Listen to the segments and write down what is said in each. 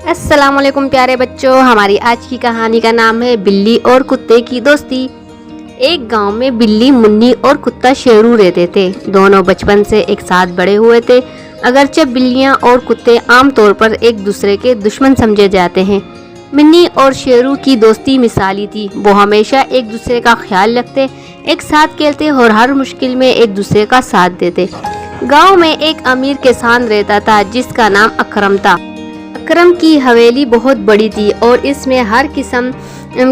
السلام علیکم پیارے بچوں، ہماری آج کی کہانی کا نام ہے بلی اور کتے کی دوستی۔ ایک گاؤں میں بلی منی اور کتا شیرو رہتے تھے۔ دونوں بچپن سے ایک ساتھ بڑے ہوئے تھے۔ اگرچہ بلیاں اور کتے عام طور پر ایک دوسرے کے دشمن سمجھے جاتے ہیں، منی اور شیرو کی دوستی مثالی تھی۔ وہ ہمیشہ ایک دوسرے کا خیال رکھتے، ایک ساتھ کھیلتے اور ہر مشکل میں ایک دوسرے کا ساتھ دیتے۔ گاؤں میں ایک امیر کسان رہتا تھا جس کا نام اکرم تھا۔ اکرم کی حویلی بہت بڑی تھی اور اس میں ہر قسم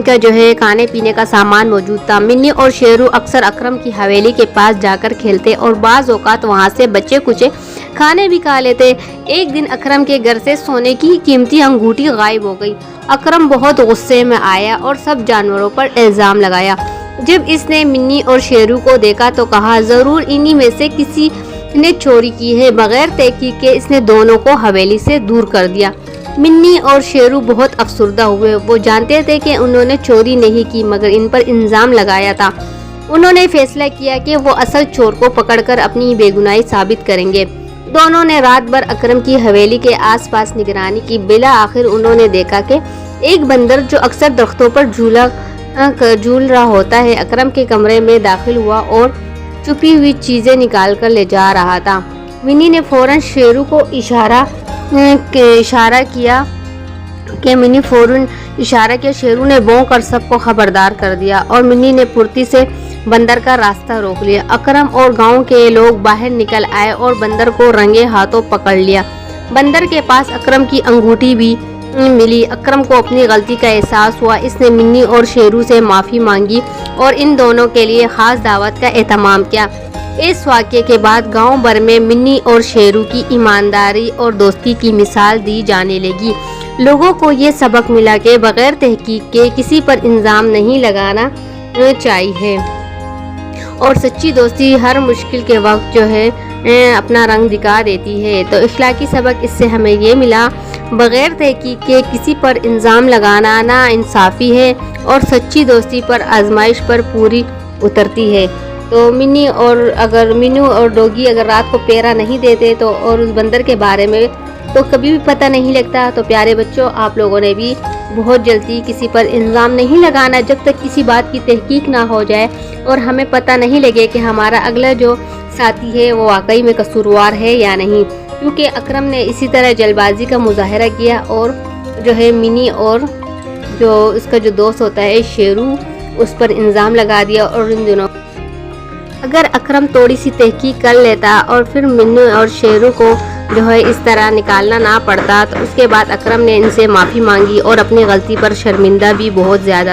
کا کھانے پینے کا سامان موجود تھا۔ منی اور شیرو اکثر اکرم کی حویلی کے پاس جا کر کھیلتے اور بعض اوقات وہاں سے بچے کچے کھانے بھی کھا لیتے۔ ایک دن اکرم کے گھر سے سونے کی قیمتی انگوٹھی غائب ہو گئی۔ اکرم بہت غصے میں آیا اور سب جانوروں پر الزام لگایا۔ جب اس نے منی اور شیرو کو دیکھا تو کہا، ضرور انہی میں سے کسی نے چوری کی ہے۔ بغیر تحقیق کے اس نے دونوں کو حویلی سے دور کر دیا۔ منی اور شیرو بہت افسردہ ہوئے۔ وہ جانتے تھے کہ انہوں نے چوری نہیں کی مگر ان پر الزام لگایا تھا۔ انہوں نے فیصلہ کیا کہ وہ اصل چور کو پکڑ کر اپنی بے گناہی ثابت کریں گے۔ دونوں نے رات بھر اکرم کی حویلی کے آس پاس نگرانی کی۔ بالآخر انہوں نے دیکھا کہ ایک بندر جو اکثر درختوں پر جھول رہا ہوتا ہے، اکرم کے کمرے میں داخل ہوا اور چھپی ہوئی چیزیں نکال کر لے جا رہا تھا۔ منی نے فوراً شیرو کو اشارہ کیا شیرو نے بھونک کر سب کو خبردار کر دیا اور منی نے پھرتی سے بندر کا راستہ روک لیا۔ اکرم اور گاؤں کے لوگ باہر نکل آئے اور بندر کو رنگے ہاتھوں پکڑ لیا۔ بندر کے پاس اکرم کی انگوٹھی بھی ملی۔ اکرم کو اپنی غلطی کا احساس ہوا۔ اس نے منی اور شیرو سے معافی مانگی اور ان دونوں کے لیے خاص دعوت کا اہتمام کیا۔ اس واقعے کے بعد گاؤں بھر میں منی اور شیرو کی ایمانداری اور دوستی کی مثال دی جانے لگی۔ لوگوں کو یہ سبق ملا کہ بغیر تحقیق کے کسی پر الزام نہیں لگانا چاہیے اور سچی دوستی ہر مشکل کے وقت اپنا رنگ دکھا دیتی ہے۔ تو اخلاقی سبق اس سے ہمیں یہ ملا، بغیر تحقیق کے کسی پر الزام لگانا ناانصافی ہے اور سچی دوستی پر آزمائش پر پوری اترتی ہے۔ تو منی اور ڈوگی اگر رات کو پیرا نہیں دیتے تو اور اس بندر کے بارے میں تو کبھی بھی پتہ نہیں لگتا۔ تو پیارے بچوں، آپ لوگوں نے بھی بہت جلدی کسی پر الزام نہیں لگانا جب تک کسی بات کی تحقیق نہ ہو جائے اور ہمیں پتہ نہیں لگے کہ ہمارا اگلا جو ساتھی ہے وہ واقعی میں قصوروار ہے یا نہیں۔ کیونکہ اکرم نے اسی طرح جلد بازی کا مظاہرہ کیا اور منی اور اس کا جو دوست ہوتا ہے شیرو اس پر الزام لگا دیا۔ اور ان دونوں اگر اکرم تھوڑی سی تحقیق کر لیتا اور پھر منی اور شیرو کو اس طرح نکالنا نہ پڑتا تو اس کے بعد اکرم نے ان سے معافی مانگی اور اپنی غلطی پر شرمندہ بھی بہت زیادہ